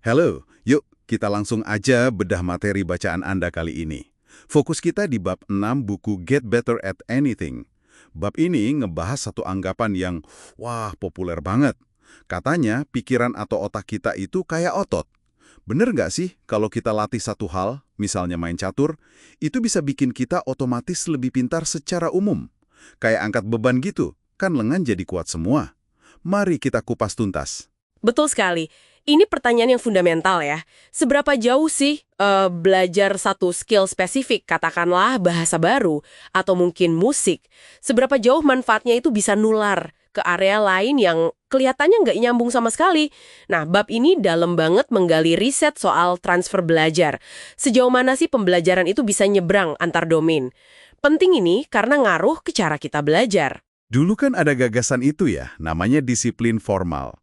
Halo, yuk kita langsung aja bedah materi bacaan Anda kali ini. Fokus kita di bab 6 buku Get Better at Anything. Bab ini ngebahas satu anggapan yang, wah, populer banget. Katanya, pikiran atau otak kita itu kayak otot. Bener nggak sih kalau kita latih satu hal, misalnya main catur, itu bisa bikin kita otomatis lebih pintar secara umum? Kayak angkat beban gitu, kan lengan jadi kuat semua. Mari kita kupas tuntas. Betul sekali. Ini pertanyaan yang fundamental ya. Seberapa jauh sih belajar satu skill spesifik, katakanlah bahasa baru, atau mungkin musik, seberapa jauh manfaatnya itu bisa nular ke area lain yang kelihatannya nggak nyambung sama sekali. Nah, bab ini dalam banget menggali riset soal transfer belajar. Sejauh mana sih pembelajaran itu bisa nyebrang antar domain? Penting ini karena ngaruh ke cara kita belajar. Dulu kan ada gagasan itu ya, namanya disiplin formal.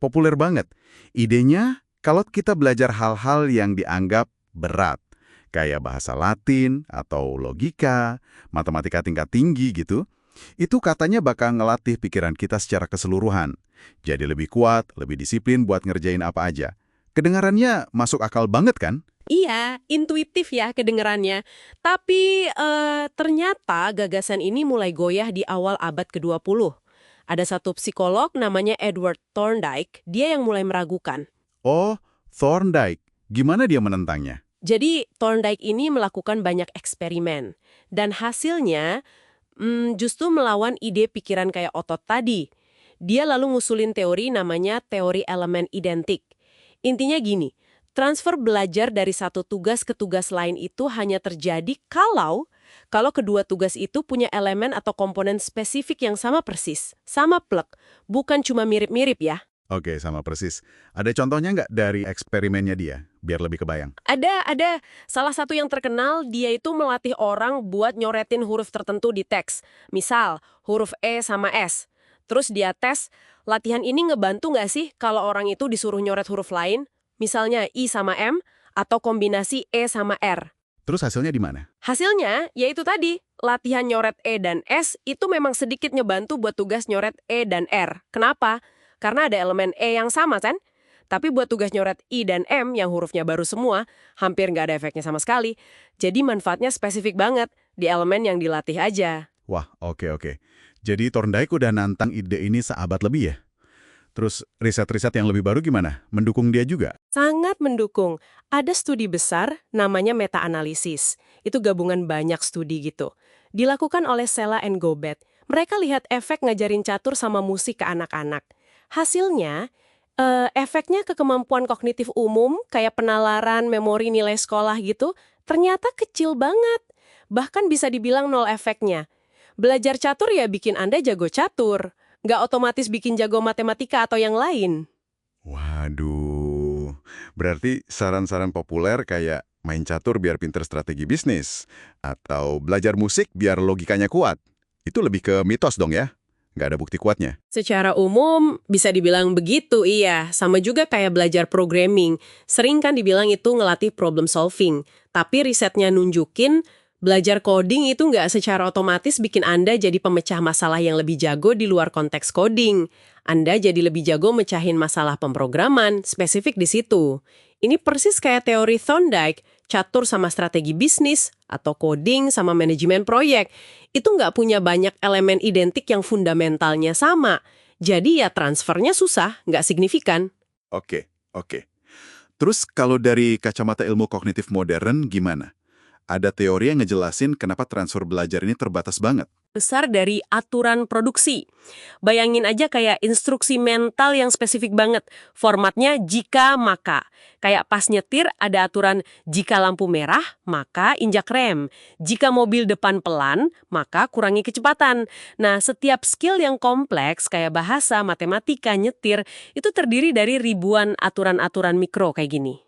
Populer banget. Idenya, kalau kita belajar hal-hal yang dianggap berat, kayak bahasa Latin atau logika, matematika tingkat tinggi gitu, itu katanya bakal ngelatih pikiran kita secara keseluruhan. Jadi lebih kuat, lebih disiplin buat ngerjain apa aja. Kedengarannya masuk akal banget kan? Iya, intuitif ya kedengerannya. Tapi ternyata gagasan ini mulai goyah di awal abad ke-20. Ada satu psikolog namanya Edward Thorndike, dia yang mulai meragukan. Oh, Thorndike. Gimana dia menentangnya? Jadi Thorndike ini melakukan banyak eksperimen. Dan hasilnya justru melawan ide pikiran kayak otot tadi. Dia lalu ngusulin teori namanya teori elemen identik. Intinya gini, transfer belajar dari satu tugas ke tugas lain itu hanya terjadi kalau kedua tugas itu punya elemen atau komponen spesifik yang sama persis, sama plek, bukan cuma mirip-mirip ya. Oke, sama persis. Ada contohnya nggak dari eksperimennya dia, biar lebih kebayang? Ada. Salah satu yang terkenal, dia itu melatih orang buat nyoretin huruf tertentu di teks. Misal, huruf E sama S. Terus dia tes, latihan ini ngebantu nggak sih kalau orang itu disuruh nyoret huruf lain? Misalnya I sama M, atau kombinasi E sama R. Terus hasilnya di mana? Hasilnya, yaitu tadi, latihan nyoret E dan S itu memang sedikit ngebantu buat tugas nyoret E dan R. Kenapa? Karena ada elemen E yang sama kan? Tapi buat tugas nyoret I dan M yang hurufnya baru semua, hampir nggak ada efeknya sama sekali. Jadi manfaatnya spesifik banget, di elemen yang dilatih aja. Wah, oke. Jadi Thorndike udah nantang ide ini seabad lebih ya? Terus riset-riset yang lebih baru gimana? Mendukung dia juga? Sangat mendukung. Ada studi besar, namanya meta-analisis. Itu gabungan banyak studi gitu. Dilakukan oleh Sela and Gobet. Mereka lihat efek ngajarin catur sama musik ke anak-anak. Hasilnya, efeknya ke kemampuan kognitif umum, kayak penalaran, memori nilai sekolah gitu, ternyata kecil banget. Bahkan bisa dibilang nol efeknya. Belajar catur ya bikin Anda jago catur. Nggak otomatis bikin jago matematika atau yang lain. Waduh, berarti saran-saran populer kayak main catur biar pinter strategi bisnis, atau belajar musik biar logikanya kuat. Itu lebih ke mitos dong ya? Nggak ada bukti kuatnya. Secara umum, bisa dibilang begitu, iya. Sama juga kayak belajar programming. Sering kan dibilang itu ngelatih problem solving. Tapi risetnya nunjukin, belajar coding itu nggak secara otomatis bikin Anda jadi pemecah masalah yang lebih jago di luar konteks coding. Anda jadi lebih jago mecahin masalah pemrograman, spesifik di situ. Ini persis kayak teori Thorndike, catur sama strategi bisnis, atau coding sama manajemen proyek. Itu nggak punya banyak elemen identik yang fundamentalnya sama. Jadi ya transfernya susah, nggak signifikan. Oke. Terus kalau dari kacamata ilmu kognitif modern gimana? Ada teori yang ngejelasin kenapa transfer belajar ini terbatas banget. Besar dari aturan produksi. Bayangin aja kayak instruksi mental yang spesifik banget. Formatnya jika maka. Kayak pas nyetir ada aturan jika lampu merah, maka injak rem. Jika mobil depan pelan, maka kurangi kecepatan. Nah, setiap skill yang kompleks kayak bahasa, matematika, nyetir, itu terdiri dari ribuan aturan-aturan mikro kayak gini.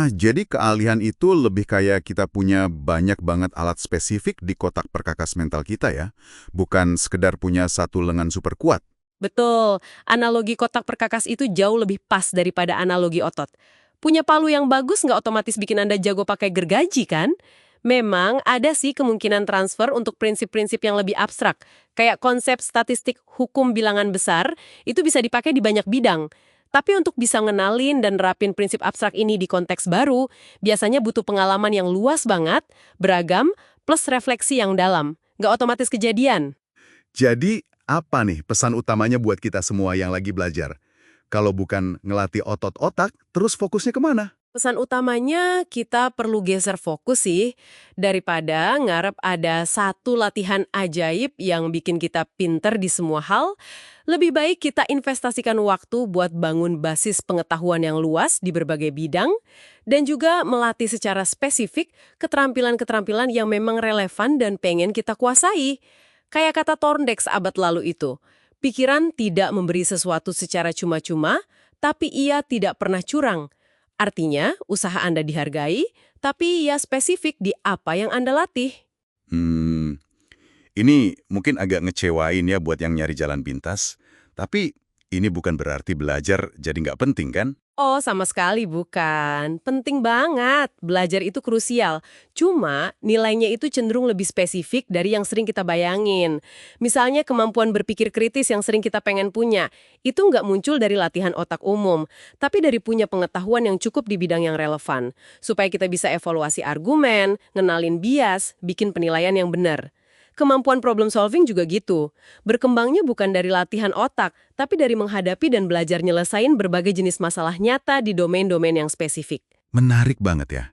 Jadi keahlian itu lebih kayak kita punya banyak banget alat spesifik di kotak perkakas mental kita ya. Bukan sekedar punya satu lengan super kuat. Betul, analogi kotak perkakas itu jauh lebih pas daripada analogi otot. Punya palu yang bagus nggak otomatis bikin Anda jago pakai gergaji kan? Memang ada sih kemungkinan transfer untuk prinsip-prinsip yang lebih abstrak. Kayak konsep statistik hukum bilangan besar, itu bisa dipakai di banyak bidang. Tapi untuk bisa ngenalin dan nerapin prinsip abstrak ini di konteks baru, biasanya butuh pengalaman yang luas banget, beragam, plus refleksi yang dalam. Nggak otomatis kejadian. Jadi, apa nih pesan utamanya buat kita semua yang lagi belajar? Kalau bukan ngelatih otot otak, terus fokusnya kemana? Pesan utamanya kita perlu geser fokus sih, daripada ngarep ada satu latihan ajaib yang bikin kita pinter di semua hal, lebih baik kita investasikan waktu buat bangun basis pengetahuan yang luas di berbagai bidang, dan juga melatih secara spesifik keterampilan-keterampilan yang memang relevan dan pengen kita kuasai. Kayak kata Thorndike abad lalu itu, pikiran tidak memberi sesuatu secara cuma-cuma, tapi ia tidak pernah curang. Artinya, usaha Anda dihargai, tapi ya spesifik di apa yang Anda latih. Ini mungkin agak ngecewain ya buat yang nyari jalan pintas, tapi ini bukan berarti belajar jadi nggak penting kan? Oh, sama sekali bukan. Penting banget. Belajar itu krusial. Cuma, nilainya itu cenderung lebih spesifik dari yang sering kita bayangin. Misalnya kemampuan berpikir kritis yang sering kita pengen punya. Itu nggak muncul dari latihan otak umum, tapi dari punya pengetahuan yang cukup di bidang yang relevan. Supaya kita bisa evaluasi argumen, ngenalin bias, bikin penilaian yang benar. Kemampuan problem solving juga gitu. Berkembangnya bukan dari latihan otak, tapi dari menghadapi dan belajar nyelesain berbagai jenis masalah nyata di domain-domain yang spesifik. Menarik banget ya.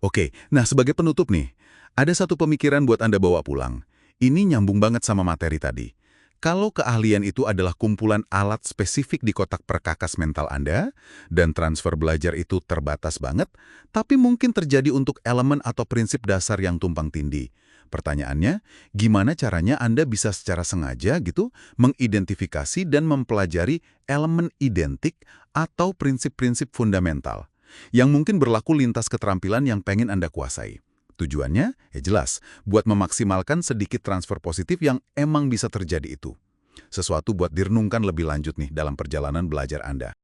Oke, nah sebagai penutup nih, ada satu pemikiran buat Anda bawa pulang. Ini nyambung banget sama materi tadi. Kalau keahlian itu adalah kumpulan alat spesifik di kotak perkakas mental Anda, dan transfer belajar itu terbatas banget, tapi mungkin terjadi untuk elemen atau prinsip dasar yang tumpang tindih. Pertanyaannya, gimana caranya Anda bisa secara sengaja gitu mengidentifikasi dan mempelajari elemen identik atau prinsip-prinsip fundamental yang mungkin berlaku lintas keterampilan yang pengen Anda kuasai. Tujuannya, ya jelas, buat memaksimalkan sedikit transfer positif yang emang bisa terjadi itu. Sesuatu buat direnungkan lebih lanjut nih dalam perjalanan belajar Anda.